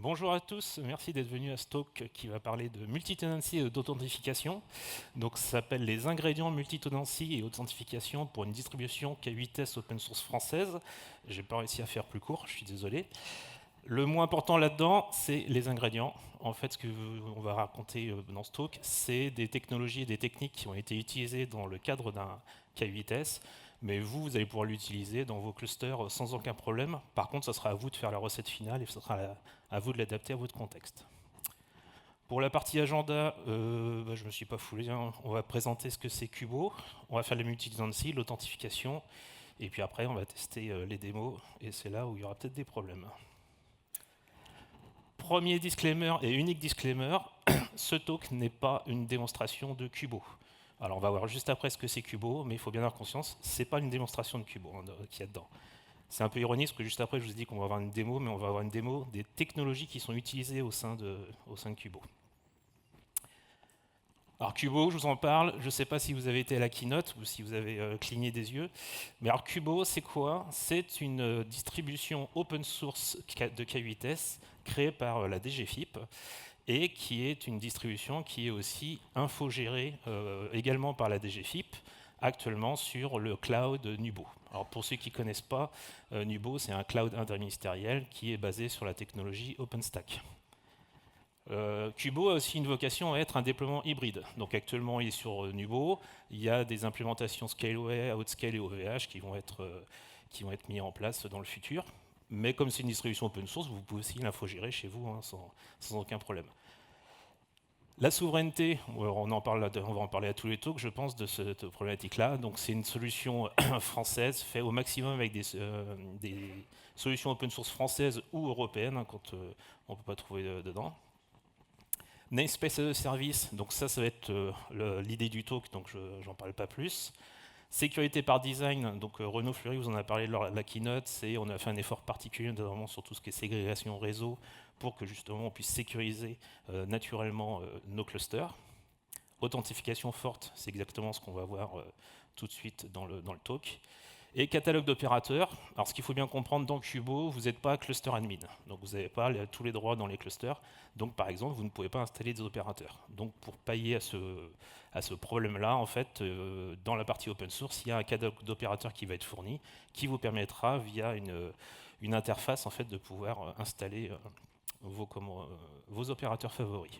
Bonjour à tous, merci d'être venus à ce talk qui va parler de multitenancy et d'authentification. Donc ça s'appelle les ingrédients multitenancy et authentification pour une distribution K8S open source française. J'ai pas réussi à faire plus court, je suis désolé. Le moins important là-dedans, c'est les ingrédients. En fait, ce qu'on va raconter dans ce talk, c'est des technologies et des techniques qui ont été utilisées dans le cadre d'un K8S, mais vous allez pouvoir l'utiliser dans vos clusters sans aucun problème. Par contre, ce sera à vous de faire la recette finale et ce sera à vous de l'adapter à votre contexte. Pour la partie agenda, je ne me suis pas foulé, hein. On va présenter ce que c'est Kubo, on va faire le multi-tenancy, l'authentification, et puis après on va tester les démos, et c'est là où il y aura peut-être des problèmes. Premier disclaimer et unique disclaimer, ce talk n'est pas une démonstration de Kubo. Alors on va voir juste après ce que c'est Kubo, mais il faut bien avoir conscience, ce n'est pas une démonstration de Kubo qu'il y a dedans. C'est un peu ironique parce que juste après je vous ai dit qu'on va avoir une démo, mais on va avoir une démo des technologies qui sont utilisées au sein de Kubo. Alors Kubo, je vous en parle, je ne sais pas si vous avez été à la keynote ou si vous avez cligné des yeux, mais alors Kubo c'est quoi? C'est une distribution open source de K8S créée par la DGFIP et qui est une distribution qui est aussi infogérée également par la DGFIP actuellement sur le cloud Nubo. Alors pour ceux qui ne connaissent pas, Nubo c'est un cloud interministériel qui est basé sur la technologie OpenStack. Kubo a aussi une vocation à être un déploiement hybride. Donc actuellement il est sur Nubo, il y a des implémentations Scaleway, Outscale et OVH qui vont être mis en place dans le futur. Mais comme c'est une distribution open source, vous pouvez aussi l'infogérer chez vous hein, sans aucun problème. La souveraineté, on va en parler à tous les talks, je pense, de cette problématique-là. Donc c'est une solution française, faite au maximum avec des solutions open source françaises ou européennes, hein, quand on ne peut pas trouver dedans. Namespace as a service, donc ça va être l'idée du talk, donc je n'en parle pas plus. Sécurité par design, donc Renaud Fleury vous en a parlé lors de la keynote, on a fait un effort particulier notamment sur tout ce qui est ségrégation réseau pour que justement on puisse sécuriser naturellement nos clusters. Authentification forte, c'est exactement ce qu'on va voir tout de suite dans le talk. Et catalogue d'opérateurs. Alors ce qu'il faut bien comprendre dans Kubo, vous n'êtes pas cluster admin, donc vous n'avez pas tous les droits dans les clusters. Donc par exemple, vous ne pouvez pas installer des opérateurs. Donc pour pallier à ce problème-là, en fait, dans la partie open source, il y a un catalogue d'opérateurs qui va être fourni, qui vous permettra via une interface en fait de pouvoir installer vos opérateurs favoris.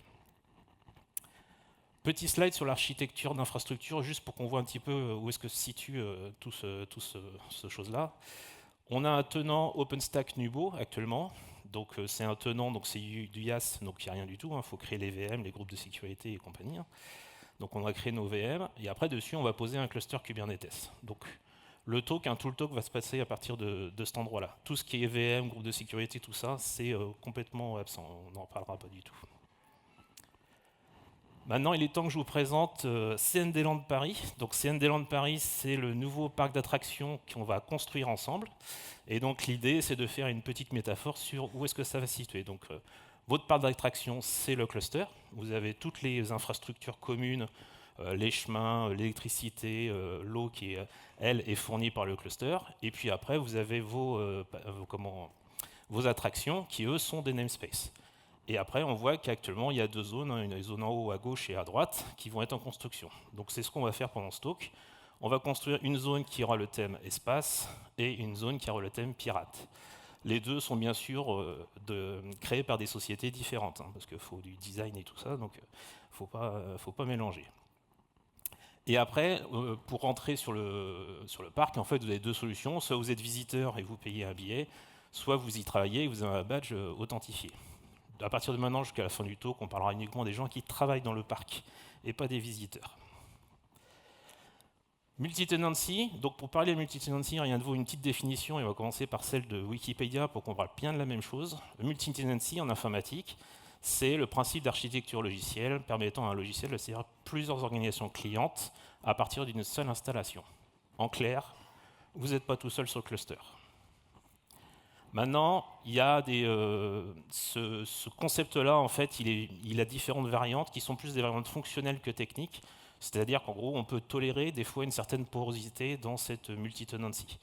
Petit slide sur l'architecture d'infrastructure, juste pour qu'on voit un petit peu où est-ce que se situe tout ce chose-là. On a un tenant OpenStack Nubo actuellement. Donc c'est un tenant, donc c'est du YAS, donc il n'y a rien du tout. Il faut créer les VM, les groupes de sécurité et compagnie. Donc on va créer nos VM et après dessus on va poser un cluster Kubernetes. Donc le talk, tout le talk va se passer à partir de cet endroit-là. Tout ce qui est VM, groupe de sécurité, tout ça, c'est complètement absent. On n'en parlera pas du tout. Maintenant, il est temps que je vous présente CND Land Paris. Donc CND Land Paris, c'est le nouveau parc d'attractions qu'on va construire ensemble. Et donc l'idée, c'est de faire une petite métaphore sur où est-ce que ça va se situer. Donc votre parc d'attractions, c'est le cluster. Vous avez toutes les infrastructures communes, les chemins, l'électricité, l'eau qui, elle, est fournie par le cluster. Et puis après, vous avez vos attractions qui, eux, sont des namespaces. Et après, on voit qu'actuellement, il y a deux zones, hein, une zone en haut à gauche et à droite, qui vont être en construction. Donc c'est ce qu'on va faire pendant ce talk. On va construire une zone qui aura le thème espace et une zone qui aura le thème pirate. Les deux sont bien sûr créés par des sociétés différentes, hein, parce qu'il faut du design et tout ça, donc il ne faut pas mélanger. Et après, pour rentrer sur le parc, en fait, vous avez deux solutions. Soit vous êtes visiteur et vous payez un billet, soit vous y travaillez et vous avez un badge authentifié. À partir de maintenant, jusqu'à la fin du talk, on parlera uniquement des gens qui travaillent dans le parc et pas des visiteurs. Multitenancy, donc pour parler de multitenancy, rien de vaut une petite définition, et on va commencer par celle de Wikipédia pour qu'on parle bien de la même chose. Le multitenancy en informatique, c'est le principe d'architecture logicielle permettant à un logiciel de servir plusieurs organisations clientes à partir d'une seule installation. En clair, vous n'êtes pas tout seul sur le cluster. Maintenant, il y a ce concept-là, en fait, il a différentes variantes qui sont plus des variantes fonctionnelles que techniques. C'est-à-dire qu'en gros, on peut tolérer des fois une certaine porosité dans cette multitenancy.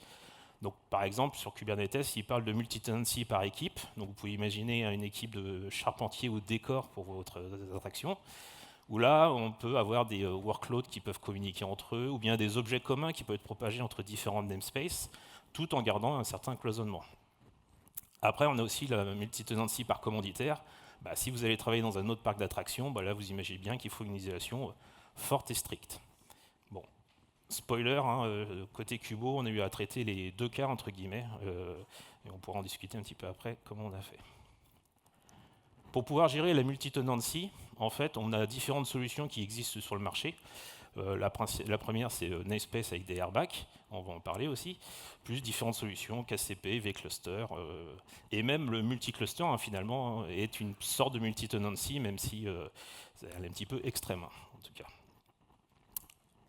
Donc, par exemple, sur Kubernetes, il parle de multi-tenancy par équipe. Donc, vous pouvez imaginer une équipe de charpentiers ou de décors pour votre attraction, où là, on peut avoir des workloads qui peuvent communiquer entre eux, ou bien des objets communs qui peuvent être propagés entre différentes namespaces, tout en gardant un certain cloisonnement. Après, on a aussi la multi-tenancy par commanditaire. Si vous allez travailler dans un autre parc d'attractions, là, vous imaginez bien qu'il faut une isolation forte et stricte. Bon, spoiler, côté Kubo, on a eu à traiter les deux cas, entre guillemets, et on pourra en discuter un petit peu après, comment on a fait. Pour pouvoir gérer la multi-tenancy, en fait, on a différentes solutions qui existent sur le marché. La première, c'est namespace avec des airbags, on va en parler aussi, plus différentes solutions, KCP, vCluster, et même le multi-cluster, finalement, est une sorte de multi-tenancy, même si elle est un petit peu extrême, en tout cas.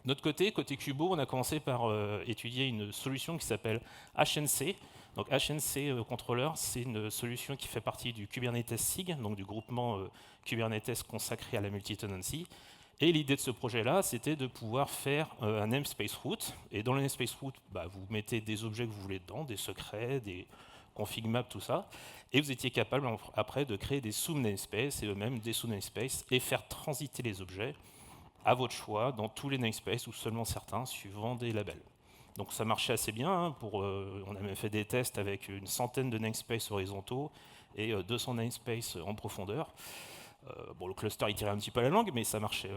De notre côté Kubo, on a commencé par étudier une solution qui s'appelle HNC. Donc HNC Controller, c'est une solution qui fait partie du Kubernetes SIG, donc du groupement Kubernetes consacré à la multi-tenancy. Et l'idée de ce projet-là, c'était de pouvoir faire un namespace root. Et dans le namespace root, vous mettez des objets que vous voulez dedans, des secrets, des config maps, tout ça. Et vous étiez capable après de créer des sub-namespaces et eux-mêmes des sous-namespaces et faire transiter les objets à votre choix dans tous les namespaces ou seulement certains, suivant des labels. Donc ça marchait assez bien. On a même fait des tests avec une centaine de namespaces horizontaux et 200 namespaces en profondeur. Le cluster il tirait un petit peu la langue, mais ça marchait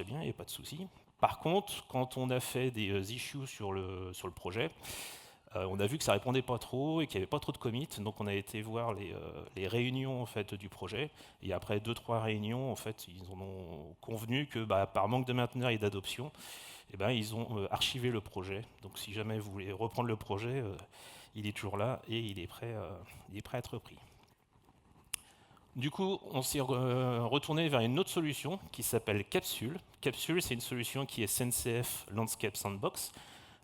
bien, il n'y avait pas de souci. Par contre, quand on a fait des issues sur le projet, on a vu que ça répondait pas trop et qu'il n'y avait pas trop de commits, donc on a été voir les réunions en fait, du projet. Et après 2-3 réunions, en fait, ils en ont convenu que par manque de mainteneurs et d'adoption, ils ont archivé le projet. Donc si jamais vous voulez reprendre le projet, il est toujours là et il est prêt à être repris. Du coup, on s'est retourné vers une autre solution qui s'appelle Capsule. Capsule, c'est une solution qui est SNCF Landscape Sandbox.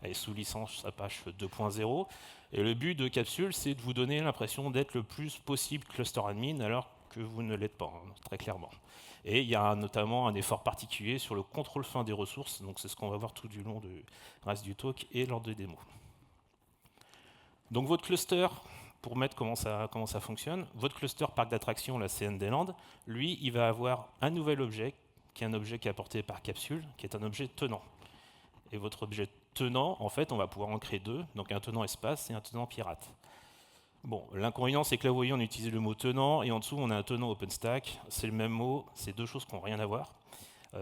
Elle est sous licence Apache 2.0. Et le but de Capsule, c'est de vous donner l'impression d'être le plus possible cluster admin, alors que vous ne l'êtes pas, très clairement. Et il y a notamment un effort particulier sur le contrôle fin des ressources. Donc c'est ce qu'on va voir tout du long du reste du talk et lors des démos. Donc votre cluster, pour mettre comment ça fonctionne, votre cluster parc d'attractions, la CND Land, lui, il va avoir un nouvel objet, qui est un objet qui est apporté par Capsule, qui est un objet tenant. Et votre objet tenant, en fait, on va pouvoir en créer deux, donc un tenant espace et un tenant pirate. Bon, l'inconvénient, c'est que là, vous voyez, on utilise le mot tenant, et en dessous, on a un tenant OpenStack. C'est le même mot, c'est deux choses qui n'ont rien à voir.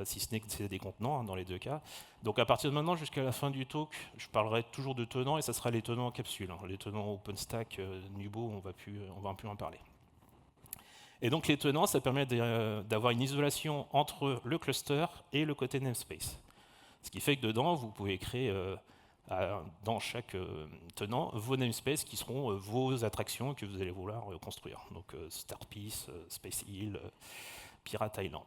Si ce n'est que c'est des contenants dans les deux cas. Donc à partir de maintenant jusqu'à la fin du talk, je parlerai toujours de tenants et ça sera les tenants en capsule. Les tenants OpenStack, Nubo, on va plus en parler. Et donc les tenants, ça permet d'avoir une isolation entre le cluster et le côté namespace. Ce qui fait que dedans, vous pouvez créer dans chaque tenant vos namespaces qui seront vos attractions que vous allez vouloir construire. Donc Starpiece, Space Hill, Pirate Island.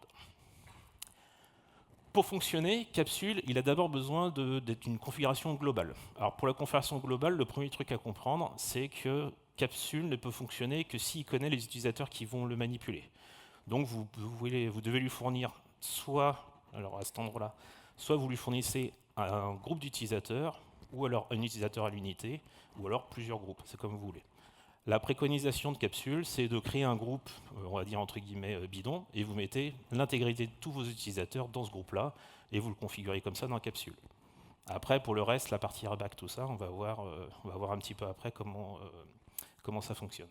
Pour fonctionner, Capsule, il a d'abord besoin d'être une configuration globale. Alors pour la configuration globale, le premier truc à comprendre, c'est que Capsule ne peut fonctionner que s'il connaît les utilisateurs qui vont le manipuler. Donc vous devez lui fournir soit, alors à cet endroit-là, soit vous lui fournissez un groupe d'utilisateurs, ou alors un utilisateur à l'unité, ou alors plusieurs groupes, c'est comme vous voulez. La préconisation de Capsule, c'est de créer un groupe, on va dire entre guillemets bidon, et vous mettez l'intégralité de tous vos utilisateurs dans ce groupe-là, et vous le configurez comme ça dans Capsule. Après, pour le reste, la partie airbag, tout ça, on va voir un petit peu après comment ça fonctionne.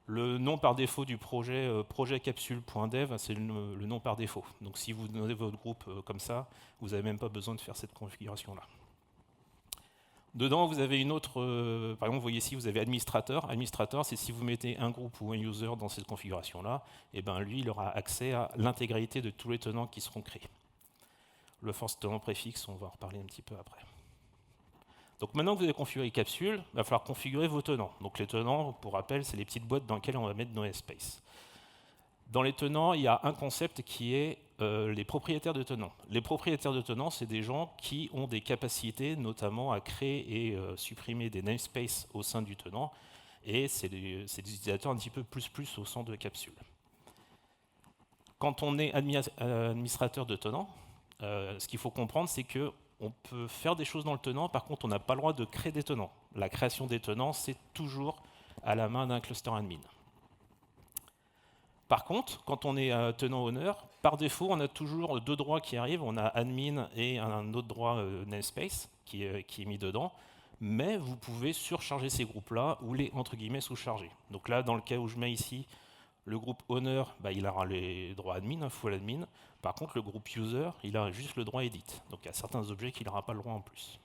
Le nom par défaut du projet, project-capsule.dev, c'est le nom par défaut. Donc si vous donnez votre groupe comme ça, vous n'avez même pas besoin de faire cette configuration-là. Dedans, vous avez une autre, par exemple, vous voyez ici, vous avez administrateur. Administrateur, c'est si vous mettez un groupe ou un user dans cette configuration-là, et lui, il aura accès à l'intégralité de tous les tenants qui seront créés. Le force tenant préfixe, on va en reparler un petit peu après. Donc maintenant que vous avez configuré Capsule, il va falloir configurer vos tenants. Donc les tenants, pour rappel, c'est les petites boîtes dans lesquelles on va mettre nos namespaces. Dans les tenants, il y a un concept qui est les propriétaires de tenants. Les propriétaires de tenants, c'est des gens qui ont des capacités, notamment à créer et supprimer des namespaces au sein du tenant, et c'est des utilisateurs un petit peu plus au sein de Capsule. Quand on est administrateur de tenants, ce qu'il faut comprendre, c'est que on peut faire des choses dans le tenant, par contre on n'a pas le droit de créer des tenants. La création des tenants, c'est toujours à la main d'un cluster admin. Par contre, quand on est tenant honneur, par défaut, on a toujours deux droits qui arrivent. On a admin et un autre droit namespace qui est mis dedans. Mais vous pouvez surcharger ces groupes-là ou les entre guillemets sous-charger. Donc là, dans le cas où je mets ici le groupe honneur, il aura les droits admin, full admin. Par contre, le groupe user, il a juste le droit edit. Donc il y a certains objets qu'il n'aura pas le droit en plus.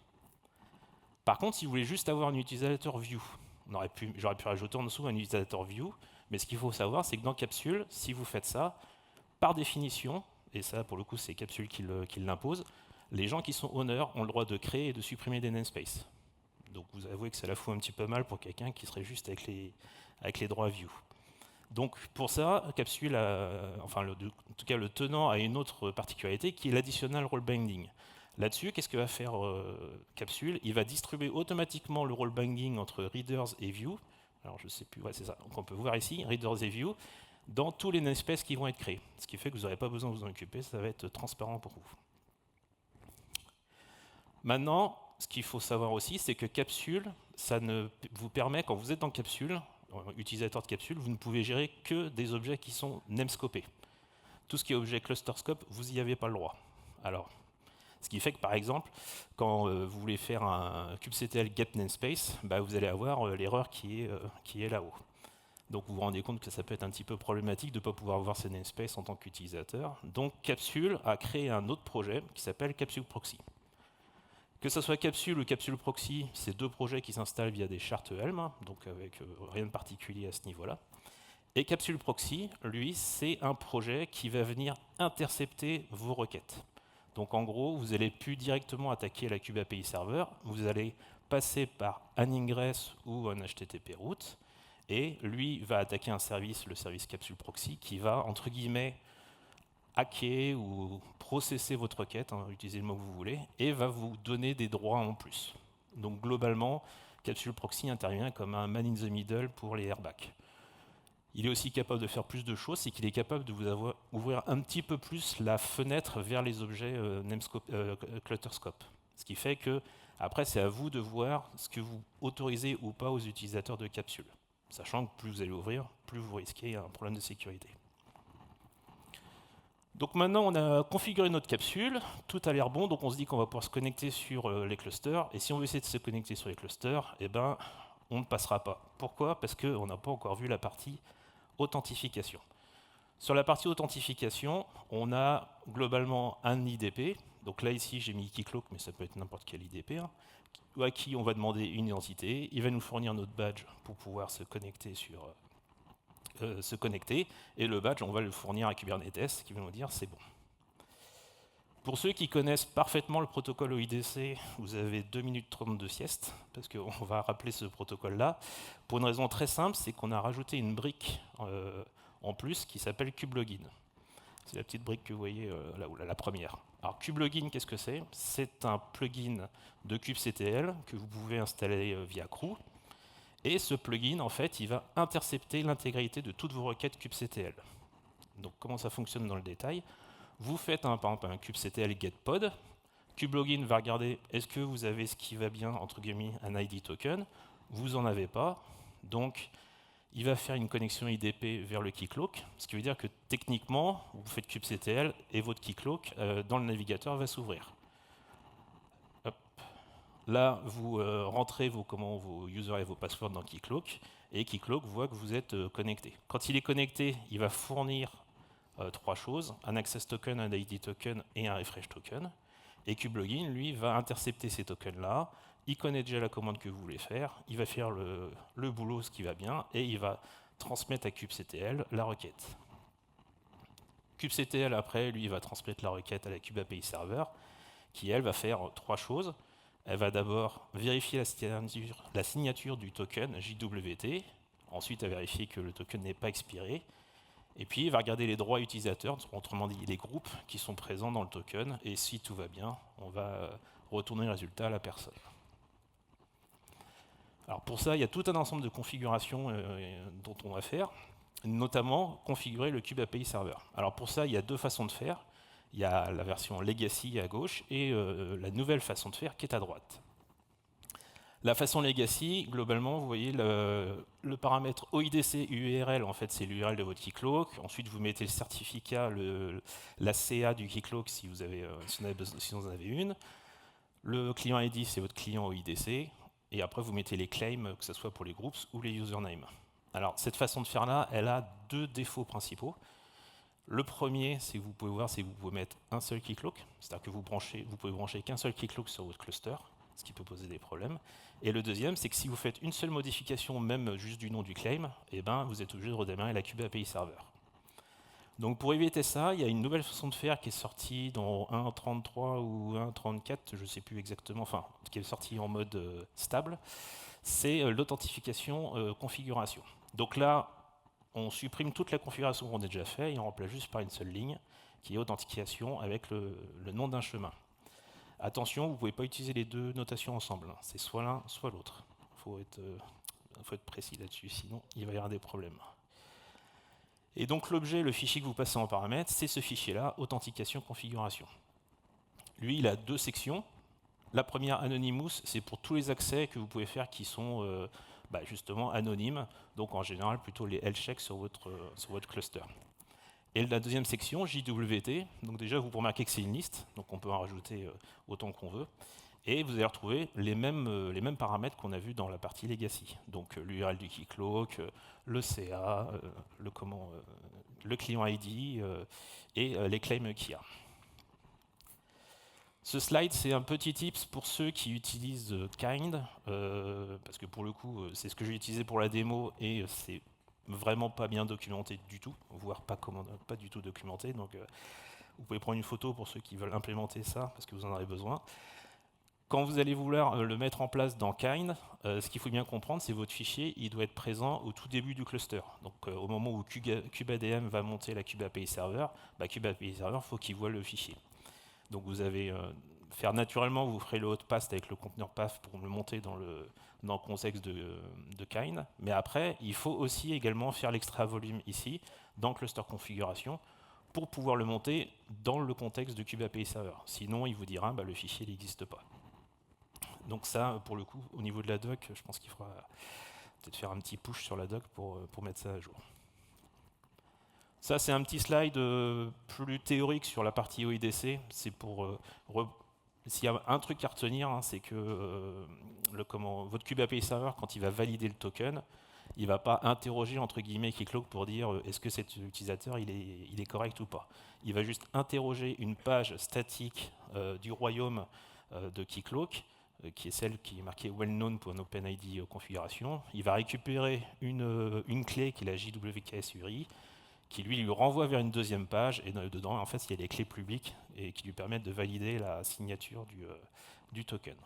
Par contre, si vous voulez juste avoir un utilisateur view, j'aurais pu rajouter en dessous un utilisateur view. Mais ce qu'il faut savoir, c'est que dans Capsule, si vous faites ça, par définition, et ça pour le coup c'est Capsule qui l'impose, les gens qui sont honneurs ont le droit de créer et de supprimer des namespaces. Donc vous avouez que ça la fout un petit peu mal pour quelqu'un qui serait juste avec les droits view. Donc pour ça, Capsule, en tout cas le tenant a une autre particularité qui est l'additionnal role binding. Là-dessus, qu'est-ce que va faire Capsule? Il va distribuer automatiquement le role binding entre readers et view. Alors je ne sais plus, ouais, c'est ça. Donc on peut voir ici, readers et view, dans tous les namespaces qui vont être créés. Ce qui fait que vous n'aurez pas besoin de vous en occuper, ça va être transparent pour vous. Maintenant, ce qu'il faut savoir aussi, c'est que Capsule, ça ne vous permet, quand vous êtes dans Capsule, utilisateur de Capsule, vous ne pouvez gérer que des objets qui sont namescopés. Tout ce qui est objet cluster scope, vous n'y avez pas le droit. Alors, ce qui fait que, par exemple, quand vous voulez faire un kubectl get namespace, vous allez avoir l'erreur qui est là-haut. Donc vous vous rendez compte que ça peut être un petit peu problématique de ne pas pouvoir voir ces namespaces en tant qu'utilisateur. Donc Capsule a créé un autre projet qui s'appelle Capsule Proxy. Que ce soit Capsule ou Capsule Proxy, c'est deux projets qui s'installent via des chartes Helm, donc avec rien de particulier à ce niveau-là. Et Capsule Proxy, lui, c'est un projet qui va venir intercepter vos requêtes. Donc en gros, vous n'allez plus directement attaquer la Kube API Server, vous allez passer par un ingress ou un HTTP route, et lui va attaquer un service, le service Capsule Proxy, qui va, entre guillemets, hacker ou processer votre requête, utilisez le mot que vous voulez, et va vous donner des droits en plus. Donc globalement, Capsule Proxy intervient comme un man in the middle pour les airbags. Il est aussi capable de faire plus de choses, c'est qu'il est capable de vous ouvrir un petit peu plus la fenêtre vers les objets ClutterScope. Ce qui fait que, après, c'est à vous de voir ce que vous autorisez ou pas aux utilisateurs de Capsule. Sachant que plus vous allez ouvrir, plus vous risquez un problème de sécurité. Donc maintenant, on a configuré notre capsule, tout a l'air bon, donc on se dit qu'on va pouvoir se connecter sur les clusters. Et si on veut essayer de se connecter sur les clusters, on ne passera pas. Pourquoi? Parce qu'on n'a pas encore vu la partie authentification. Sur la partie authentification, on a globalement un IDP. Donc là, ici, j'ai mis Keycloak, mais ça peut être n'importe quel IDP, à qui on va demander une identité. Il va nous fournir notre badge pour pouvoir se connecter et le badge, on va le fournir à Kubernetes, qui va nous dire c'est bon. Pour ceux qui connaissent parfaitement le protocole OIDC, vous avez 2 minutes 30 de sieste, parce qu'on va rappeler ce protocole-là, pour une raison très simple, c'est qu'on a rajouté une brique en plus qui s'appelle kubelogin. C'est la petite brique que vous voyez là, la première. Alors kubelogin, qu'est-ce que c'est? C'est un plugin de kubectl que vous pouvez installer via crew. Et ce plugin, en fait, il va intercepter l'intégralité de toutes vos requêtes kubectl. Donc comment ça fonctionne dans le détail? Vous faites par exemple un kubectl getPod. Kubelogin va regarder est-ce que vous avez ce qui va bien, entre guillemets, un ID token. Vous n'en avez pas. Donc il va faire une connexion IDP vers le Keycloak. Ce qui veut dire que techniquement, vous faites kubectl et votre Keycloak dans le navigateur va s'ouvrir. Là, vous rentrez vos users et vos passwords dans Keycloak, et Keycloak voit que vous êtes connecté. Quand il est connecté, il va fournir 3 choses, un access token, un ID token et un refresh token. Et kubelogin, lui, va intercepter ces tokens-là, il connaît déjà la commande que vous voulez faire, il va faire le boulot, ce qui va bien, et il va transmettre à kubectl la requête. Kubectl, après, lui, va transmettre la requête à la Kube API Server, qui, elle, va faire 3 choses. Elle va d'abord vérifier la signature du token JWT, ensuite elle va vérifier que le token n'est pas expiré, et puis elle va regarder les droits utilisateurs, autrement dit les groupes qui sont présents dans le token, et si tout va bien, on va retourner le résultat à la personne. Alors pour ça, il y a tout un ensemble de configurations dont on va faire, notamment configurer le Kube API Server. Alors pour ça, il y a 2 façons de faire. Il y a la version Legacy à gauche et la nouvelle façon de faire qui est à droite. La façon Legacy, globalement, vous voyez le paramètre OIDC URL, en fait, c'est l'URL de votre Keycloak. Ensuite, vous mettez le certificat, la CA du Keycloak si vous en avez une. Le client ID, c'est votre client OIDC. Et après, vous mettez les claims, que ce soit pour les groups ou les usernames. Alors, cette façon de faire là, elle a deux défauts principaux. Le premier, c'est que vous pouvez voir, c'est que vous pouvez mettre un seul Keycloak. C'est-à-dire que vous pouvez brancher qu'un seul Keycloak sur votre cluster, ce qui peut poser des problèmes. Et le deuxième, c'est que si vous faites une seule modification, même juste du nom du claim, eh ben, vous êtes obligé de redémarrer la Kube API Server. Donc pour éviter ça, il y a une nouvelle façon de faire qui est sortie dans 1.33 ou 1.34, je ne sais plus exactement, enfin, qui est sortie en mode stable, c'est l'authentification configuration. Donc là, on supprime toute la configuration qu'on a déjà fait et on remplace juste par une seule ligne qui est authentification avec le nom d'un chemin. Attention, vous ne pouvez pas utiliser les deux notations ensemble. C'est soit l'un, soit l'autre. Il faut être précis là-dessus, sinon il va y avoir des problèmes. Et donc l'objet, le fichier que vous passez en paramètres, c'est ce fichier-là, authentification configuration. Lui, il a deux sections. La première, Anonymous, c'est pour tous les accès que vous pouvez faire qui sont justement anonymes, donc en général plutôt les health checks sur votre cluster. Et la deuxième section, JWT, donc déjà vous remarquez que c'est une liste, donc on peut en rajouter autant qu'on veut, et vous allez retrouver les mêmes paramètres qu'on a vus dans la partie Legacy, donc l'URL du Keycloak, le CA, le client ID et les claims qu'il y a. Ce slide, c'est un petit tips pour ceux qui utilisent Kind, parce que pour le coup, c'est ce que j'ai utilisé pour la démo et c'est vraiment pas bien documenté du tout, voire pas du tout documenté. Donc, vous pouvez prendre une photo pour ceux qui veulent implémenter ça, parce que vous en aurez besoin. Quand vous allez vouloir le mettre en place dans Kind, ce qu'il faut bien comprendre, c'est que votre fichier, il doit être présent au tout début du cluster. Donc, au moment où KubeADM va monter la Kube API Server, Kube API Server, il faut qu'il voit le fichier. Donc vous avez faire naturellement, vous ferez le hot path avec le conteneur path pour le monter dans le contexte de Kind. Mais après, il faut aussi également faire l'extra volume ici, dans cluster configuration, pour pouvoir le monter dans le contexte de Kube API Server. Sinon, il vous dira le fichier n'existe pas. Donc ça, pour le coup, au niveau de la doc, je pense qu'il faudra peut-être faire un petit push sur la doc pour mettre ça à jour. Ça, c'est un petit slide plus théorique sur la partie OIDC. C'est pour s'il y a un truc à retenir, hein, c'est que votre Kube API Server, quand il va valider le token, il ne va pas interroger entre guillemets Keycloak pour dire est-ce que cet utilisateur il est correct ou pas. Il va juste interroger une page statique du royaume de Keycloak, qui est celle qui est marquée well known pour un OpenID configuration. Il va récupérer une clé qui est la JWKS URI, qui lui renvoie vers une deuxième page, et dedans, en fait, il y a des clés publiques et qui lui permettent de valider la signature du token.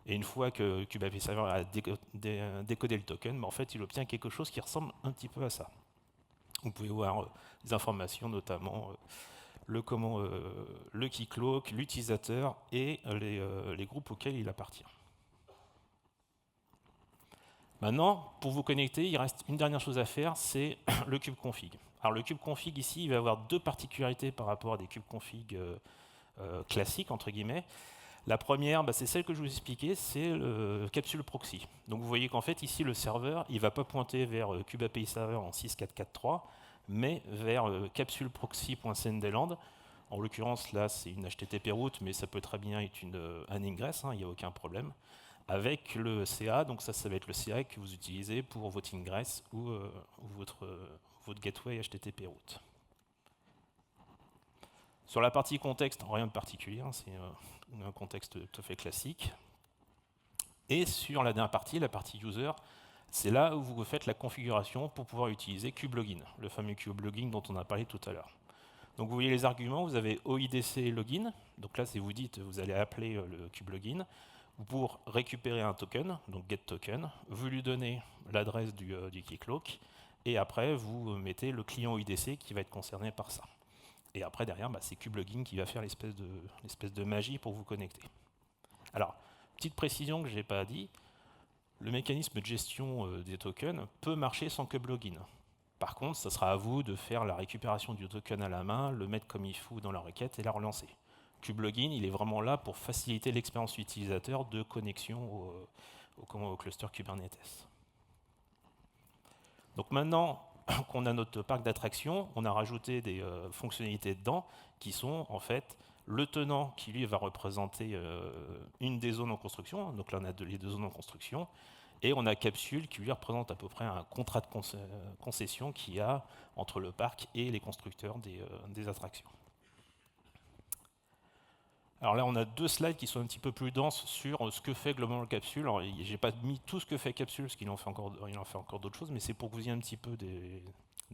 Et une fois que Kube API Server a décodé le token, en fait, il obtient quelque chose qui ressemble un petit peu à ça. Vous pouvez voir des informations, notamment le Keycloak, l'utilisateur et les groupes auxquels il appartient. Maintenant, pour vous connecter, il reste une dernière chose à faire, c'est le kubeconfig. Alors le kubeconfig ici, il va avoir deux particularités par rapport à des kubeconfig classiques, entre guillemets. La première, c'est celle que je vous expliquais, c'est le capsule proxy. Donc vous voyez qu'en fait, ici, le serveur, il ne va pas pointer vers Kube API Server en 6.4.4.3, mais vers capsuleproxy.sendeland. En l'occurrence, là, c'est une HTTP route, mais ça peut très bien être un ingress, il n'y a aucun problème. Avec le CA, donc ça va être le CA que vous utilisez pour votre ingress ou votre gateway HTTP route. Sur la partie contexte, rien de particulier, c'est un contexte tout à fait classique. Et sur la dernière partie, la partie user, c'est là où vous faites la configuration pour pouvoir utiliser kubelogin, le fameux kubelogin dont on a parlé tout à l'heure. Donc vous voyez les arguments, vous avez OIDC login, donc là si vous dites, vous allez appeler le kubelogin, pour récupérer un token, donc getToken, vous lui donnez l'adresse du Keycloak, et après vous mettez le client OIDC qui va être concerné par ça. Et après derrière, c'est kubelogin qui va faire l'espèce de magie pour vous connecter. Alors, petite précision que je n'ai pas dit, le mécanisme de gestion des tokens peut marcher sans kubelogin. Par contre, ce sera à vous de faire la récupération du token à la main, le mettre comme il faut dans la requête et la relancer. KubeLogin, il est vraiment là pour faciliter l'expérience utilisateur de connexion au cluster Kubernetes. Donc maintenant qu'on a notre parc d'attractions, on a rajouté des fonctionnalités dedans qui sont en fait le tenant qui lui va représenter une des zones en construction. Donc là on a les deux zones en construction. Et on a Capsule qui lui représente à peu près un contrat de concession qu'il y a entre le parc et les constructeurs des attractions. Alors là, on a deux slides qui sont un petit peu plus denses sur ce que fait globalement Capsule. Je n'ai pas mis tout ce que fait Capsule, parce qu'il en fait encore d'autres choses, mais c'est pour que vous ayez un petit peu des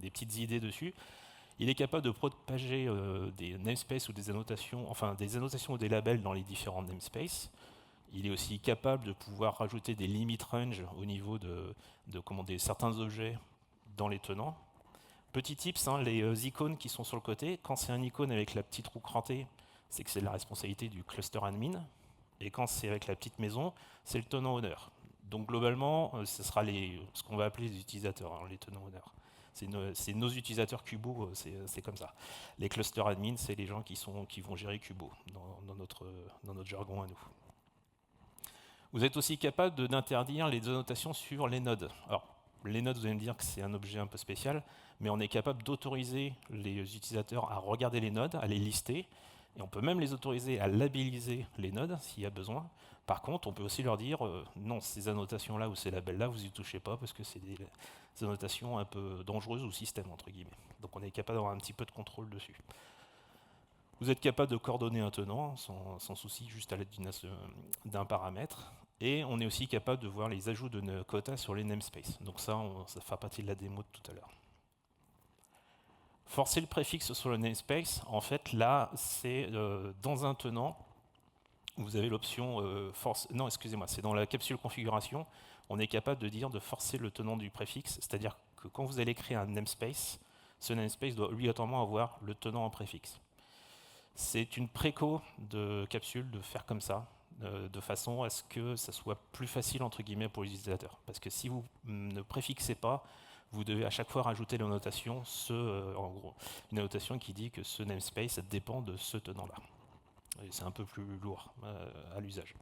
petites idées dessus. Il est capable de propager des namespaces ou des annotations, enfin des annotations ou des labels dans les différents namespaces. Il est aussi capable de pouvoir rajouter des limit range au niveau de commander certains objets dans les tenants. Petit tips, les icônes qui sont sur le côté, quand c'est un icône avec la petite roue crantée, c'est que c'est la responsabilité du cluster admin. Et quand c'est avec la petite maison, c'est le tenant honneur. Donc globalement, ce sera ce qu'on va appeler les utilisateurs, les tenants honneurs. C'est nos utilisateurs Kubo, c'est comme ça. Les cluster admin, c'est les gens qui vont gérer Kubo dans notre jargon à nous. Vous êtes aussi capable d'interdire les annotations sur les nodes. Alors, les nodes, vous allez me dire que c'est un objet un peu spécial, mais on est capable d'autoriser les utilisateurs à regarder les nodes, à les lister, et on peut même les autoriser à labelliser les nodes s'il y a besoin. Par contre, on peut aussi leur dire non, ces annotations-là ou ces labels-là, vous n'y touchez pas parce que c'est des annotations un peu dangereuses au système, entre guillemets. Donc on est capable d'avoir un petit peu de contrôle dessus. Vous êtes capable de coordonner un tenant sans souci, juste à l'aide d'un paramètre. Et on est aussi capable de voir les ajouts de quotas sur les namespaces. Donc ça fera partie de la démo de tout à l'heure. Forcer le préfixe sur le namespace, en fait, là, c'est dans un tenant, vous avez l'option non, excusez-moi, c'est dans la capsule configuration, on est capable de dire de forcer le tenant du préfixe, c'est-à-dire que quand vous allez créer un namespace, ce namespace doit obligatoirement avoir le tenant en préfixe. C'est une préco de capsule de faire comme ça, de façon à ce que ça soit plus facile entre guillemets pour les utilisateurs. Parce que si vous ne préfixez pas, vous devez à chaque fois rajouter l'annotation, en gros, une annotation qui dit que ce namespace dépend de ce tenant-là. C'est un peu plus lourd à l'usage.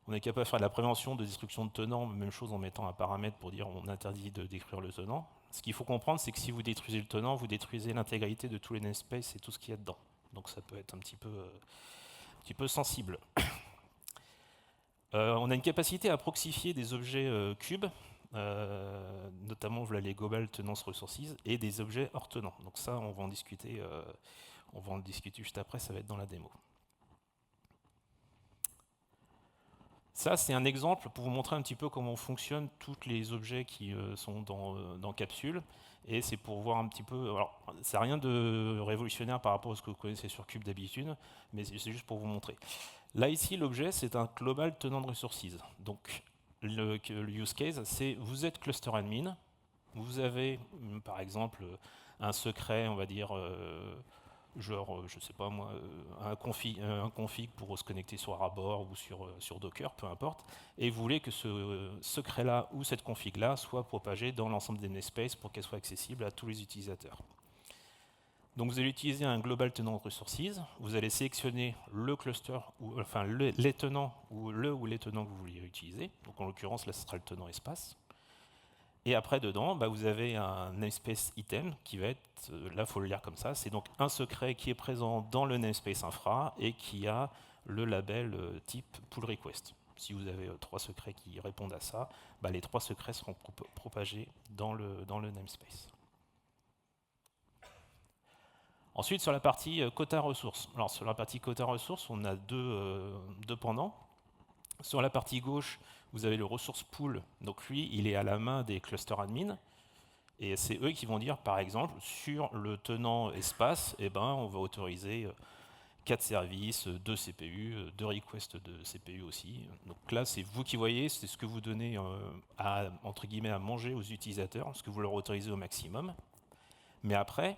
On est capable de faire de la prévention de destruction de tenants, même chose en mettant un paramètre pour dire on interdit de détruire le tenant. Ce qu'il faut comprendre, c'est que si vous détruisez le tenant, vous détruisez l'intégralité de tous les namespaces et tout ce qu'il y a dedans. Donc ça peut être un petit peu sensible. On a une capacité à proxifier des objets cubes, notamment voilà, les global tenance resources et des objets hors tenants. Donc ça, on va en discuter juste après, ça va être dans la démo. Ça, c'est un exemple pour vous montrer un petit peu comment fonctionnent tous les objets qui sont dans Capsule. Et c'est pour voir un petit peu... Alors, c'est rien de révolutionnaire par rapport à ce que vous connaissez sur Cube d'habitude, mais c'est juste pour vous montrer. Là, ici, l'objet, c'est un global tenant de resources. Donc, le use case, c'est vous êtes cluster admin, vous avez, par exemple, un secret, on va dire... genre, je sais pas moi, un config pour se connecter sur Arbor ou sur Docker, peu importe, et vous voulez que ce secret-là ou cette config-là soit propagée dans l'ensemble des namespaces pour qu'elle soit accessible à tous les utilisateurs. Donc vous allez utiliser un global tenant de resources, vous allez sélectionner le cluster, enfin les tenants ou les tenants que vous voulez utiliser, donc en l'occurrence là ce sera le tenant espace. Et après, dedans, vous avez un namespace item qui va être, là, il faut le lire comme ça, c'est donc un secret qui est présent dans le namespace infra et qui a le label type pull request. Si vous avez 3 secrets qui répondent à ça, les 3 secrets seront propagés dans le namespace. Ensuite, sur la partie quota ressources. Alors, sur la partie quota ressources, on a deux pendants. Sur la partie gauche, vous avez le ressource pool. Donc lui, il est à la main des cluster admin. Et c'est eux qui vont dire, par exemple, sur le tenant espace, on va autoriser 4 services, 2 CPU, 2 requests de CPU aussi. Donc là, c'est vous qui voyez, c'est ce que vous donnez entre guillemets à manger aux utilisateurs, ce que vous leur autorisez au maximum. Mais après,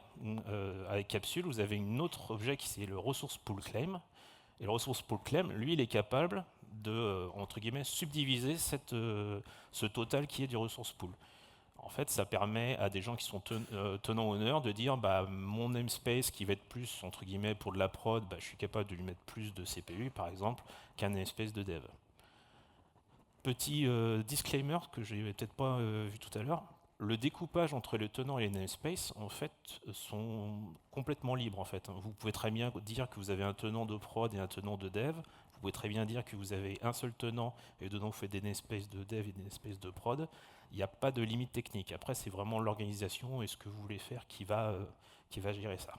avec Capsule, vous avez un autre objet qui c'est le resource pool claim. Et le resource pool claim, lui, il est capable de, entre guillemets, subdiviser ce total qui est du resource pool. En fait, ça permet à des gens qui sont tenants-honneurs de dire mon namespace qui va être plus, entre guillemets, pour de la prod, je suis capable de lui mettre plus de CPU, par exemple, qu'un namespace de dev. Petit disclaimer que je n'avais peut-être pas vu tout à l'heure, le découpage entre les tenants et les namespaces, en fait, sont complètement libres. En fait. Vous pouvez très bien dire que vous avez un tenant de prod et un tenant de dev. Vous pouvez très bien dire que vous avez un seul tenant et dedans vous faites des namespaces de dev et des namespaces de prod. Il n'y a pas de limite technique. Après, c'est vraiment l'organisation et ce que vous voulez faire qui va gérer ça.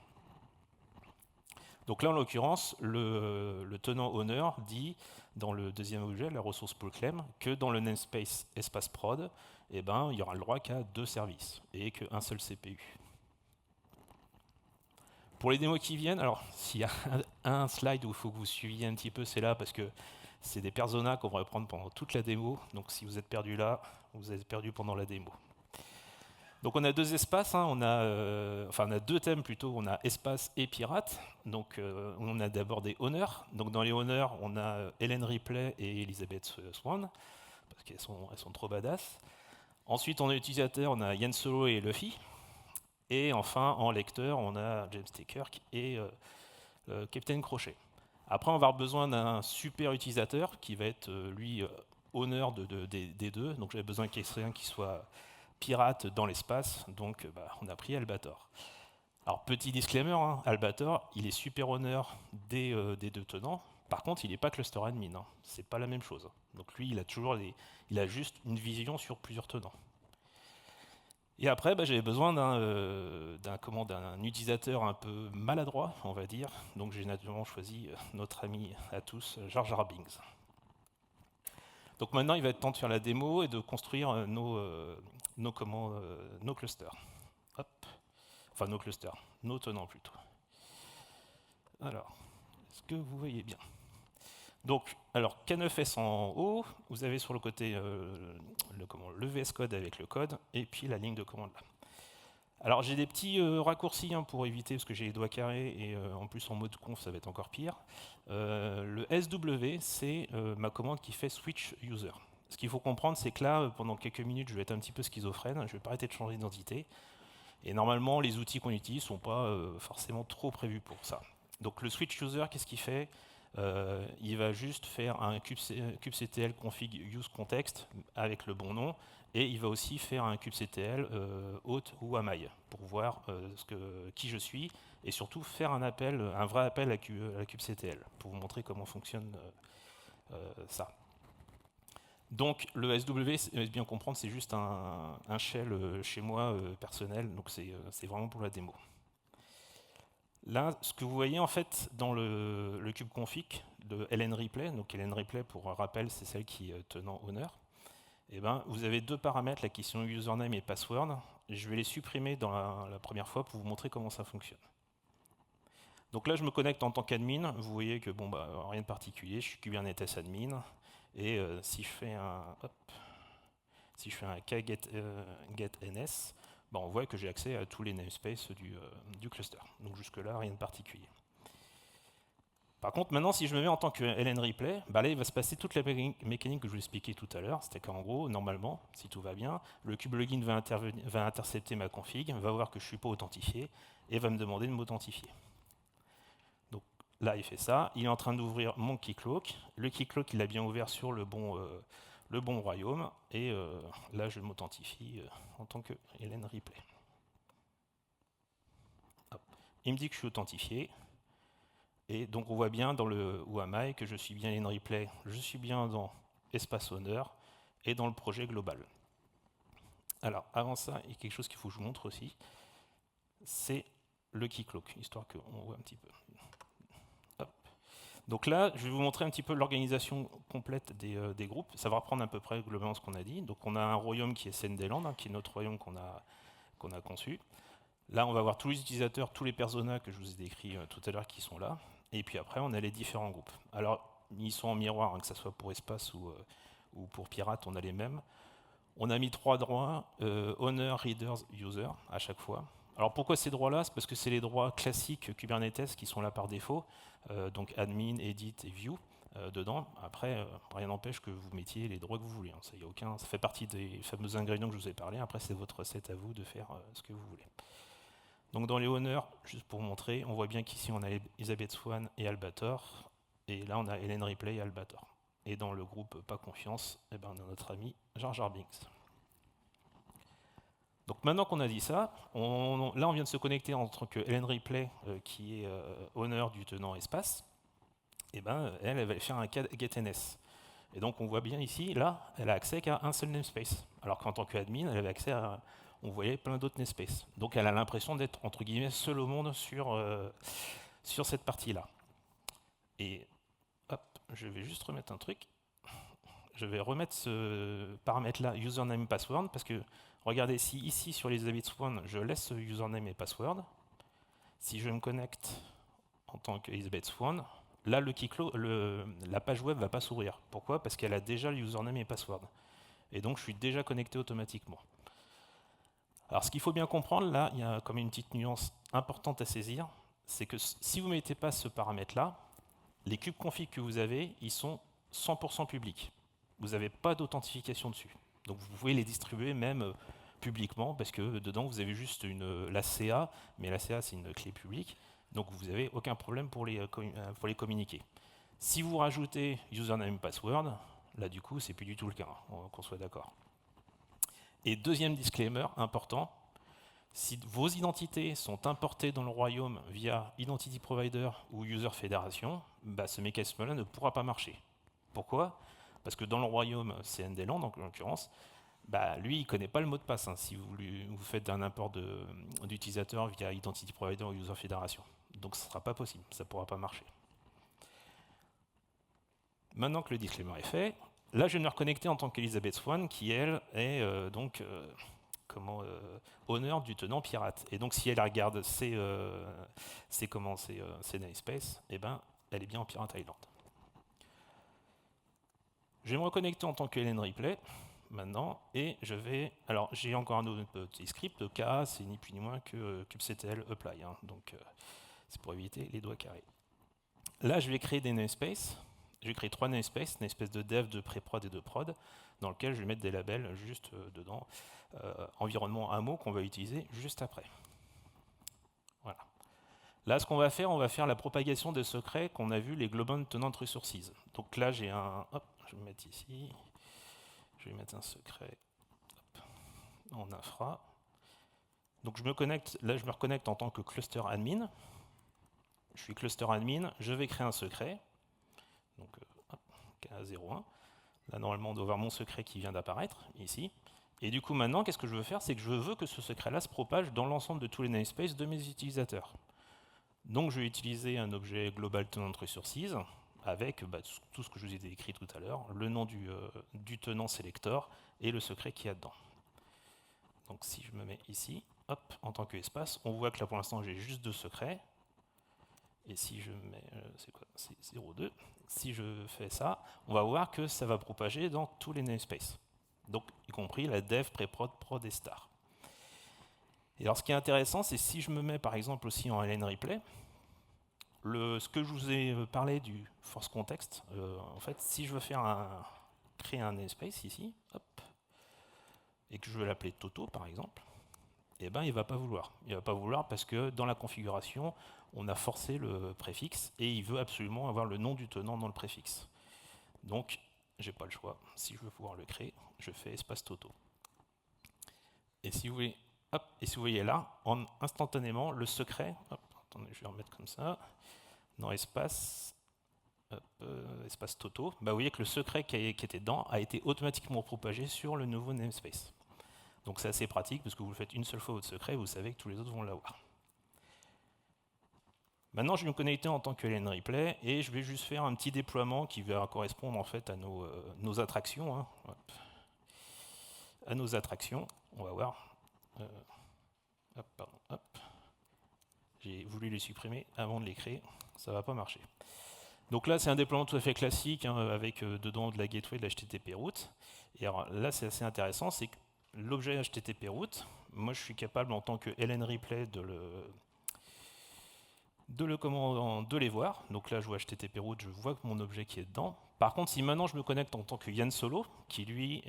Donc là, en l'occurrence, le tenant owner dit dans le deuxième objet, la ressource proclaim, que dans le namespace espace prod, il y aura le droit qu'à 2 services et qu'un seul CPU. Pour les démos qui viennent, alors s'il y a un slide où il faut que vous suiviez un petit peu, c'est là parce que c'est des personas qu'on va prendre pendant toute la démo. Donc si vous êtes perdu là, vous êtes perdu pendant la démo. Donc on a 2 espaces, hein, on a 2 thèmes plutôt, on a espace et pirate. Donc on a d'abord des honneurs. Donc dans les honneurs, on a Helen Ripley et Elizabeth Swan, parce qu'elles sont trop badass. Ensuite, en utilisateur, on a Yen Solo et Luffy. Et enfin, en lecteur, on a James T. Kirk et Captain Crochet. Après, on va avoir besoin d'un super utilisateur qui va être, lui, honneur des deux. Donc j'avais besoin qu'il y ait un qui soit pirate dans l'espace, donc on a pris Albator. Alors petit disclaimer, hein, Albator, il est super honneur des 2 tenants. Par contre, il n'est pas cluster admin, hein. C'est pas la même chose. Donc lui, il a juste une vision sur plusieurs tenants. Et après, j'avais besoin d'un utilisateur un peu maladroit, on va dire. Donc j'ai naturellement choisi notre ami à tous, Jar Jar Binks. Donc maintenant, il va être temps de faire la démo et de construire nos clusters. Hop. Enfin, nos clusters, nos tenants plutôt. Alors, est-ce que vous voyez bien? Donc, alors, K9S en haut, vous avez sur le côté le VS Code avec le code, et puis la ligne de commande là. Alors, j'ai des petits raccourcis pour éviter, parce que j'ai les doigts carrés, et en plus en mode conf, ça va être encore pire. Le SW, c'est ma commande qui fait switch user. Ce qu'il faut comprendre, c'est que là, pendant quelques minutes, je vais être un petit peu schizophrène, je ne vais pas arrêter de changer d'identité. Et normalement, les outils qu'on utilise ne sont pas forcément trop prévus pour ça. Donc le switch user, qu'est-ce qu'il fait? Il va juste faire un kubectl config use context avec le bon nom, et il va aussi faire un kubectl auth ou ami pour voir qui je suis, et surtout faire un vrai appel à kubectl pour vous montrer comment fonctionne ça. Donc le SW, bien comprendre, c'est juste un shell chez moi personnel, donc c'est vraiment pour la démo. Là, ce que vous voyez en fait dans le kubeconfig de Helen Ripley, donc Helen Ripley pour rappel, c'est celle qui est tenant honneur. Vous avez 2 paramètres là, qui sont username et password. Je vais les supprimer dans la première fois pour vous montrer comment ça fonctionne. Donc là, je me connecte en tant qu'admin. Vous voyez que rien de particulier, je suis Kubernetes admin. Et si je fais un kgetNS, on voit que j'ai accès à tous les namespaces du cluster. Donc jusque-là, rien de particulier. Par contre, maintenant, si je me mets en tant que Helen Ripley, là, il va se passer toute la mécanique que je vous expliquais tout à l'heure. C'était qu'en gros, normalement, si tout va bien, le kubelogin va intercepter ma config, va voir que je ne suis pas authentifié, et va me demander de m'authentifier. Donc là, il fait ça. Il est en train d'ouvrir mon keycloak. Le keycloak, il a bien ouvert sur le bon royaume. Et là, je m'authentifie en tant que Helen Ripley. Hop. Il me dit que je suis authentifié. Et donc on voit bien dans le UAMI que je suis bien Helen Ripley, je suis bien dans Espace Honneur et dans le projet global. Alors avant ça, il y a quelque chose qu'il faut que je vous montre aussi, c'est le keycloak, histoire qu'on voit un petit peu. Hop. Donc là, je vais vous montrer un petit peu l'organisation complète des groupes. Ça va reprendre à peu près globalement ce qu'on a dit. Donc on a un royaume qui est Sendeland, qui est notre royaume qu'on a conçu. Là, on va voir tous les utilisateurs, tous les personas que je vous ai décrits tout à l'heure qui sont là. Et puis après, on a les différents groupes. Alors, ils sont en miroir, que ce soit pour espace ou pour pirate, on a les mêmes. On a mis 3 droits, owner, readers, user, à chaque fois. Alors pourquoi ces droits-là? C'est parce que c'est les droits classiques Kubernetes qui sont là par défaut, donc admin, edit et view. dedans. Après, rien n'empêche que vous mettiez les droits que vous voulez. Hein. Ça, y a aucun, ça fait partie des fameux ingrédients que je vous ai parlé. Après, c'est votre recette à vous de faire ce que vous voulez. Donc dans les honneurs, juste pour montrer, on voit bien qu'ici on a Elizabeth Swann et Albator, et là on a Ellen Ripley et Albator. Et dans le groupe Pas Confiance, eh ben, on a notre ami Jar Jar Binks. Donc maintenant qu'on a dit ça, là on vient de se connecter en tant que Ellen Ripley, qui est honneur du tenant espace, et ben, elle va faire un getNS. Et donc on voit bien ici, là, elle a accès qu'à un seul namespace. Alors qu'en tant qu'admin, elle avait accès à, on voyait plein d'autres namespaces. Donc elle a l'impression d'être, entre guillemets, seule au monde sur cette partie-là. Et hop, je vais juste remettre un truc. Je vais remettre ce paramètre-là, username password, parce que regardez, si ici sur Elizabeth Swann, je laisse username et password, si je me connecte en tant qu'Elizabeth Swann, là la page web ne va pas s'ouvrir. Pourquoi? Parce qu'elle a déjà le username et password. Et donc je suis déjà connecté automatiquement. Alors ce qu'il faut bien comprendre, là, il y a comme une petite nuance importante à saisir, c'est que si vous ne mettez pas ce paramètre-là, les cubes config que vous avez, ils sont 100% publics. Vous n'avez pas d'authentification dessus. Donc vous pouvez les distribuer même publiquement, parce que dedans vous avez juste la CA, mais la CA c'est une clé publique, donc vous n'avez aucun problème pour les communiquer. Si vous rajoutez username password, là du coup c'est plus du tout le cas, qu'on soit d'accord. Et deuxième disclaimer important, si vos identités sont importées dans le royaume via Identity Provider ou User Federation, bah, ce mécanisme-là ne pourra pas marcher. Pourquoi? Parce que dans le royaume CNDLand, en l'occurrence, bah, lui, il ne connaît pas le mot de passe, hein, si vous faites un import d'utilisateur via Identity Provider ou User Federation. Donc ce ne sera pas possible, ça ne pourra pas marcher. Maintenant que le disclaimer est fait, là je vais me reconnecter en tant qu'Elizabeth Swann, qui elle est honneur du tenant pirate. Et donc si elle regarde ses namespaces, eh ben, elle est bien en Pirate Island. Je vais me reconnecter en tant que Ellen Ripley maintenant, et je vais. Alors j'ai encore un autre petit script, K, c'est ni plus ni moins que kubectl apply, hein, donc c'est pour éviter les doigts carrés. Là je vais créer des namespaces. Je vais créer 3 namespaces, une espèce de dev, de pré-prod et de prod, dans lequel je vais mettre des labels juste dedans, environnement AMO qu'on va utiliser juste après. Voilà. Là, ce qu'on va faire la propagation des secrets qu'on a vu, les global tenant resources. Donc là, j'ai un. Hop, je vais mettre ici. Je vais mettre un secret hop, en infra. Donc je me connecte, là, je me reconnecte en tant que cluster admin. Je suis cluster admin, je vais créer un secret. Donc, K01. Là, normalement, on doit voir mon secret qui vient d'apparaître, ici. Et du coup, maintenant, qu'est-ce que je veux faire? C'est que je veux que ce secret-là se propage dans l'ensemble de tous les namespaces de mes utilisateurs. Donc, je vais utiliser un objet global tenant resources avec tout ce que je vous ai décrit tout à l'heure, le nom du tenant selector et le secret qu'il y a dedans. Donc, si je me mets ici, hop, en tant qu'espace, on voit que là, pour l'instant, j'ai juste 2 secrets. Et si je mets, c'est quoi? C'est 0,2. Si je fais ça, on va voir que ça va propager dans tous les namespaces. Donc, y compris la dev, pré-prod, prod et star. Et alors, ce qui est intéressant, c'est si je me mets par exemple aussi en Ellen Ripley, ce que je vous ai parlé du force context, en fait, si je veux créer un namespace ici, hop, et que je veux l'appeler Toto par exemple, eh ben, il ne va pas vouloir. Il ne va pas vouloir parce que dans la configuration, on a forcé le préfixe et il veut absolument avoir le nom du tenant dans le préfixe. Donc, j'ai pas le choix. Si je veux pouvoir le créer, je fais espace Toto. Et si vous voyez, hop, et si vous voyez là, instantanément, le secret, hop, attendez, je vais remettre comme ça, dans espace, espace Toto, bah, vous voyez que le secret qui était dedans a été automatiquement propagé sur le nouveau namespace. Donc c'est assez pratique parce que vous le faites une seule fois votre secret et vous savez que tous les autres vont l'avoir. Maintenant, je vais me connecter en tant que Ellen Ripley et je vais juste faire un petit déploiement qui va correspondre en fait à nos attractions. Hein. À nos attractions, on va voir. J'ai voulu les supprimer avant de les créer, ça ne va pas marcher. Donc là, c'est un déploiement tout à fait classique hein, avec dedans de la gateway, de l'HTTP route. Et alors là, c'est assez intéressant, c'est que l'objet HTTP route, moi je suis capable en tant que Ellen Ripley de de les voir. Donc là, je vois HTTP route, je vois mon objet qui est dedans. Par contre, si maintenant je me connecte en tant que Yann Solo, qui lui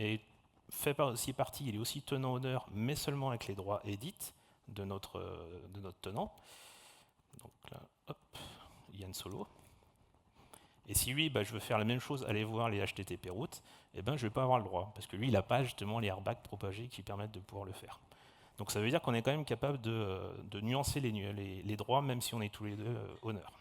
fait aussi partie, il est aussi tenant-honneur, mais seulement avec les droits edit de notre tenant. Donc là, hop, Yann Solo. Et si lui, je veux faire la même chose, aller voir les HTTP routes, je ne vais pas avoir le droit, parce que lui, il n'a pas justement les airbags propagés qui permettent de pouvoir le faire. Donc ça veut dire qu'on est quand même capable de nuancer les droits, même si on est tous les deux honneurs.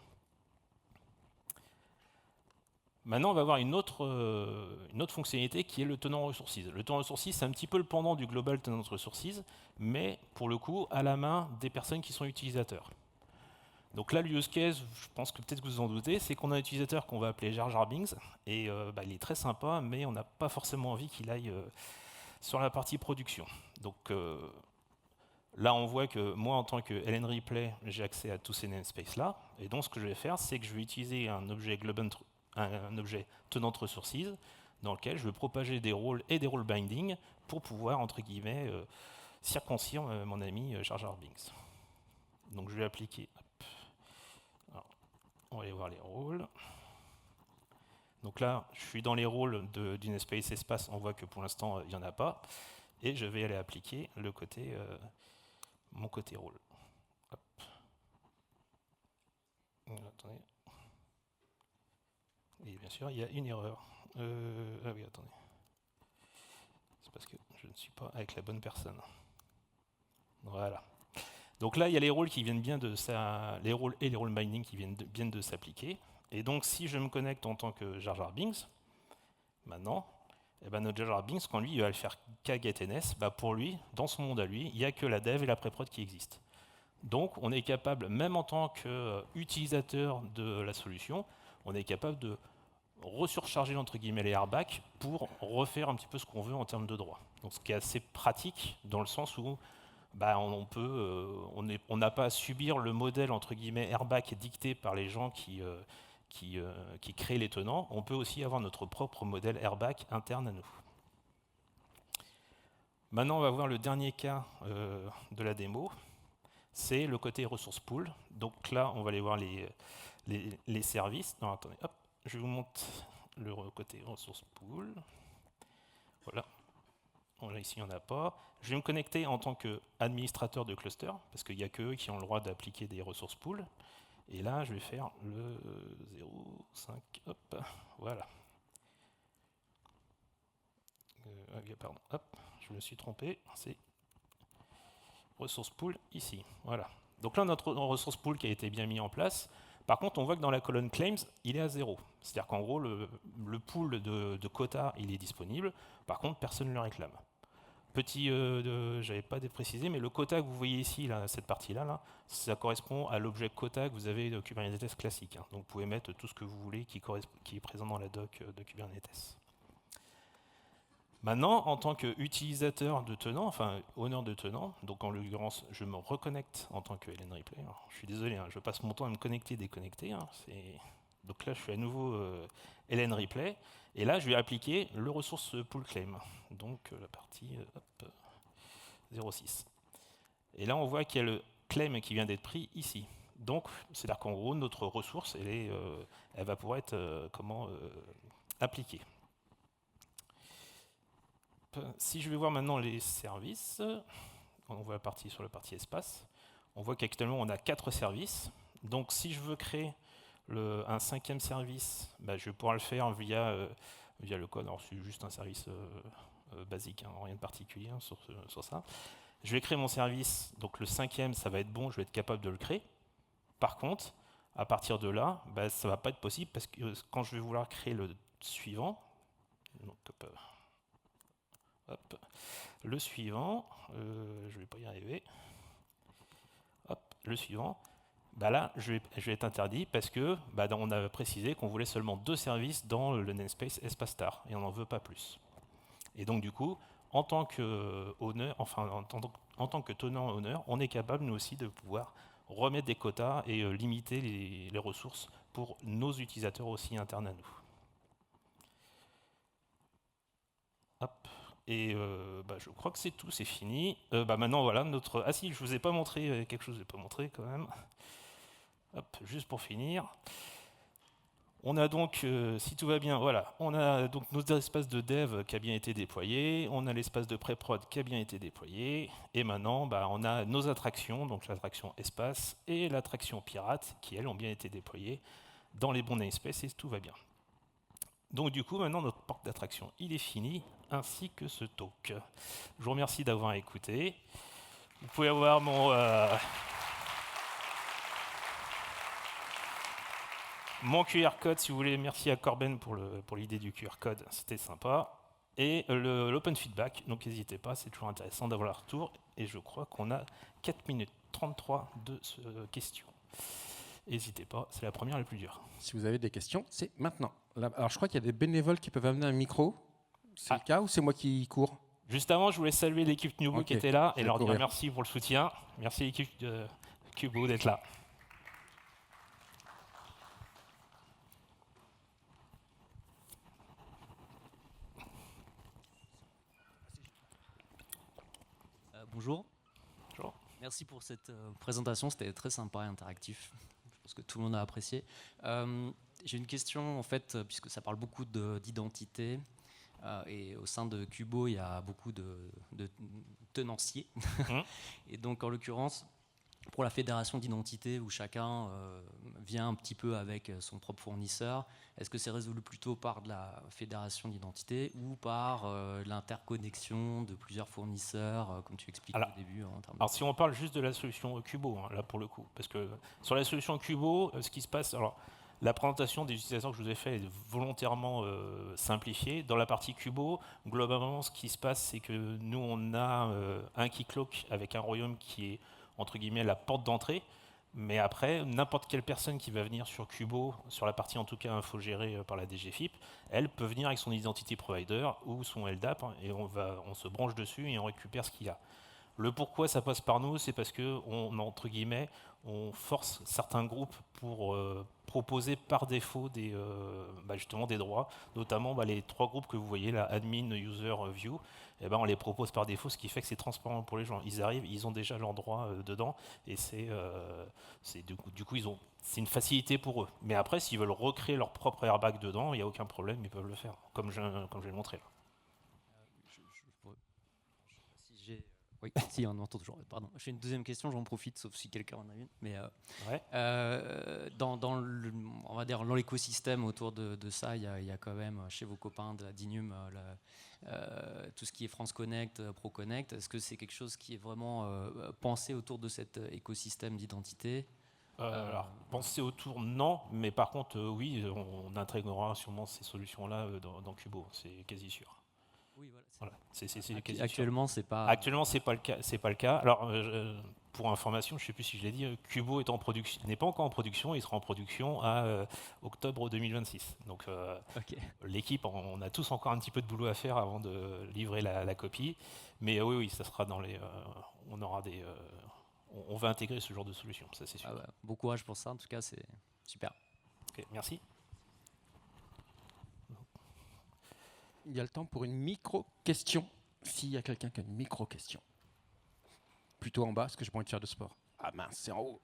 Maintenant, on va voir une autre fonctionnalité qui est le tenant resources. Le tenant resources, c'est un petit peu le pendant du global tenant resources, mais pour le coup, à la main des personnes qui sont utilisateurs. Donc là, le use case, je pense que peut-être que vous en doutez, c'est qu'on a un utilisateur qu'on va appeler Jar Jar Binks, et il est très sympa, mais on n'a pas forcément envie qu'il aille sur la partie production. Donc là, on voit que moi, en tant que LN Replay, j'ai accès à tous ces namespaces-là, et donc ce que je vais faire, c'est que je vais utiliser un objet tenant resources, dans lequel je vais propager des rôles et des rôles binding pour pouvoir, entre guillemets, circoncire mon ami Jar Jar Binks. Donc je vais appliquer. Alors, on va aller voir les rôles. Donc là, je suis dans les rôles d'une space espace, on voit que pour l'instant, il n'y en a pas. Et je vais aller appliquer mon côté rôle. Hop. Attendez. Et bien sûr, il y a une erreur. Ah oui, attendez. C'est parce que je ne suis pas avec la bonne personne. Voilà. Donc là, il y a les rôles qui viennent bien les rôles et les rôles binding qui viennent de s'appliquer. Et donc, si je me connecte en tant que Jar Jar Binks, maintenant, notre Jar Jar Binks, quand lui, il va le faire kgetns, pour lui, dans son monde à lui, il n'y a que la dev et la pré-prod qui existent. Donc, on est capable, même en tant qu'utilisateur de la solution, on est capable de resurcharger entre guillemets les airbags pour refaire un petit peu ce qu'on veut en termes de droit. Donc, ce qui est assez pratique dans le sens où on n'a pas à subir le modèle entre guillemets airbag dicté par les gens qui créent les tenants. On peut aussi avoir notre propre modèle airbag interne à nous. Maintenant, on va voir le dernier cas de la démo. C'est le côté ressources pool. Donc là, on va aller voir les services. Non, attendez, hop, je vous montre le côté ressources pool. Voilà. Bon, là, ici, il n'y en a pas. Je vais me connecter en tant qu'administrateur de cluster, parce qu'il n'y a qu'eux qui ont le droit d'appliquer des ressources pool. Et là, je vais faire le 0,5. Hop, voilà. Pardon, hop, je me suis trompé. C'est ressource pool ici. Voilà. Donc là, notre ressource pool qui a été bien mis en place. Par contre, on voit que dans la colonne claims, il est à 0. C'est-à-dire qu'en gros, le pool de quotas, il est disponible. Par contre, personne ne le réclame. J'avais pas précisé, mais le quota que vous voyez ici, là, cette partie-là, ça correspond à l'objet quota que vous avez de Kubernetes classique. Hein. Donc vous pouvez mettre tout ce que vous voulez qui est présent dans la doc de Kubernetes. Maintenant, en tant qu'utilisateur de tenant, enfin honneur de tenant, donc en l'occurrence, je me reconnecte en tant que LN Replay. Alors, je suis désolé, hein, je passe mon temps à me connecter et déconnecter. Hein, donc là, je suis à nouveau LN Replay. Et là, je vais appliquer le ressource pool claim, donc la partie 0.6. Et là, on voit qu'il y a le claim qui vient d'être pris ici. Donc, c'est-à-dire qu'en gros, notre ressource, elle va pouvoir être appliquée. Si je vais voir maintenant les services, on voit sur la partie espace, on voit qu'actuellement, on a 4 services. Donc, si je veux créer un 5e service, je vais pouvoir le faire via le code. Alors, c'est juste un service basique, hein, rien de particulier hein, sur ça. Je vais créer mon service, donc le 5e, ça va être bon, je vais être capable de le créer. Par contre, à partir de là, ça ne va pas être possible parce que quand je vais vouloir créer le suivant, donc, hop, le suivant, je ne vais pas y arriver. Hop, le suivant. Là, je vais être interdit parce que on a précisé qu'on voulait seulement 2 services dans le namespace espace star et on n'en veut pas plus. Et donc du coup, en tant que en tant que tenant honneur, on est capable nous aussi de pouvoir remettre des quotas et limiter les ressources pour nos utilisateurs aussi internes à nous. Hop. Et je crois que c'est tout, c'est fini. Maintenant voilà notre. Ah si, je vous ai pas montré quelque chose, je n'ai pas montré quand même. Hop, juste pour finir. On a donc, si tout va bien, voilà, on a donc nos espaces de dev qui a bien été déployé, on a l'espace de pré-prod qui a bien été déployé, et maintenant on a nos attractions, donc l'attraction espace et l'attraction pirate, qui elles ont bien été déployées dans les bons namespaces et tout va bien. Donc du coup, maintenant notre parc d'attraction, il est fini, ainsi que ce talk. Je vous remercie d'avoir écouté. Vous pouvez avoir mon QR code, si vous voulez. Merci à Corben pour l'idée du QR code, c'était sympa. Et l'open feedback, donc n'hésitez pas, c'est toujours intéressant d'avoir un retour. Et je crois qu'on a 4 minutes 33 de questions. N'hésitez pas, c'est la première la plus dure. Si vous avez des questions, c'est maintenant. Alors je crois qu'il y a des bénévoles qui peuvent amener un micro. C'est le cas ou c'est moi qui cours? Juste avant, je voulais saluer l'équipe Cubo qui était là et leur dire merci pour le soutien. Merci l'équipe de Cubo d'être là. Bonjour. Bonjour. Merci pour cette présentation, c'était très sympa et interactif. Je pense que tout le monde a apprécié. J'ai une question, en fait, puisque ça parle beaucoup d'identité, et au sein de Cubo, il y a beaucoup de tenanciers. Et donc, en l'occurrence, pour la fédération d'identité, où chacun vient un petit peu avec son propre fournisseur, est-ce que c'est résolu plutôt par de la fédération d'identité ou par l'interconnexion de plusieurs fournisseurs, comme tu expliquais au début alors, si on parle juste de la solution Cubo, là pour le coup, parce que sur la solution Cubo, ce qui se passe, alors la présentation des utilisateurs que je vous ai fait est volontairement simplifiée. Dans la partie Cubo, globalement, ce qui se passe, c'est que nous, on a un keycloak avec un royaume qui est entre guillemets la porte d'entrée, mais après, n'importe quelle personne qui va venir sur Cubo, sur la partie en tout cas infogérée par la DGFIP, elle peut venir avec son identity provider ou son LDAP, et on se branche dessus et on récupère ce qu'il y a. Le pourquoi ça passe par nous, c'est parce que entre guillemets, on force certains groupes pour proposer par défaut justement des droits, notamment les 3 groupes que vous voyez là, admin, user, view, on les propose par défaut, ce qui fait que c'est transparent pour les gens. Ils arrivent, ils ont déjà leurs droits dedans, et du coup c'est une facilité pour eux. Mais après, s'ils veulent recréer leur propre airbag dedans, il n'y a aucun problème, ils peuvent le faire, comme je vais le montrer là. Oui, si, on entend toujours. Pardon. J'ai une deuxième question, j'en profite, sauf si quelqu'un en a une. Mais on va dire dans l'écosystème autour de ça, il y a quand même chez vos copains de la Dinium tout ce qui est France Connect, ProConnect. Est-ce que c'est quelque chose qui est vraiment pensé autour de cet écosystème d'identité? Alors, penser autour, non, mais par contre, oui, on intégrera sûrement ces solutions-là dans Cubo, c'est quasi sûr. Oui, voilà. Actuellement, c'est pas. Actuellement, c'est pas le cas. C'est pas le cas. Alors, pour information, je ne sais plus si je l'ai dit, Cubo n'est pas encore en production. Il sera en production à octobre 2026. Donc, l'équipe, on a tous encore un petit peu de boulot à faire avant de livrer la copie. Mais oui, ça sera dans les. On aura des. On va intégrer ce genre de solution, ça c'est sûr. Bon courage pour ça. En tout cas, c'est super. Ok, merci. Il y a le temps pour une micro-question, s'il y a quelqu'un qui a une micro-question. Plutôt en bas, parce que j'ai pas envie de faire de sport. Ah mince, c'est en haut.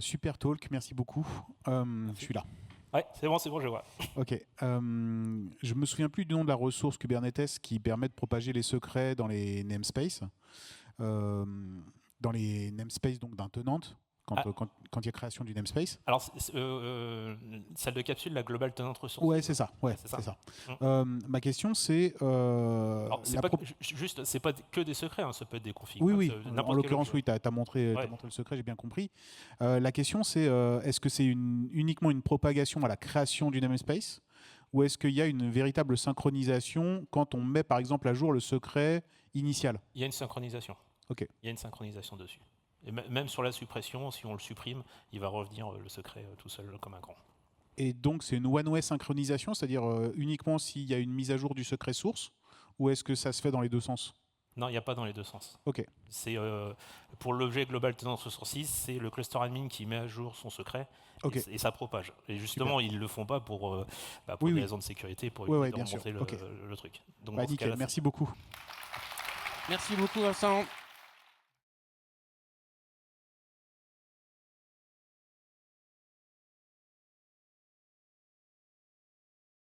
Super talk, merci beaucoup. Je suis là. Ouais, c'est bon, je vois. Ok. Je me souviens plus du nom de la ressource Kubernetes qui permet de propager les secrets dans les namespaces. Dans les namespaces donc d'un tenant, quand il y a création du namespace. Alors, celle de capsule, la Global Tenant Resource. Ouais, c'est ça. Ouais, c'est ça. Ma question, c'est... c'est pas que des secrets, ça peut être des configs. Oui. En l'occurrence, oui, tu as montré le secret, j'ai bien compris. La question, c'est est-ce que c'est uniquement une propagation à la création du namespace, ou est-ce qu'il y a une véritable synchronisation quand on met, par exemple, à jour le secret initial? Il y a une synchronisation. Ok. Il y a une synchronisation dessus. Et même sur la suppression, si on le supprime, il va revenir le secret tout seul comme un grand. Et donc c'est une one-way synchronisation, c'est-à-dire uniquement s'il y a une mise à jour du secret source, ou est-ce que ça se fait dans les deux sens? Non, il n'y a pas dans les deux sens. Ok. C'est pour l'objet global tenant 66, c'est le cluster admin qui met à jour son secret et ça propage. Et justement, ils ne le font pas pour des raisons de sécurité, pour éviter de remonter le truc. Donc, nickel, merci beaucoup. Merci beaucoup, Vincent.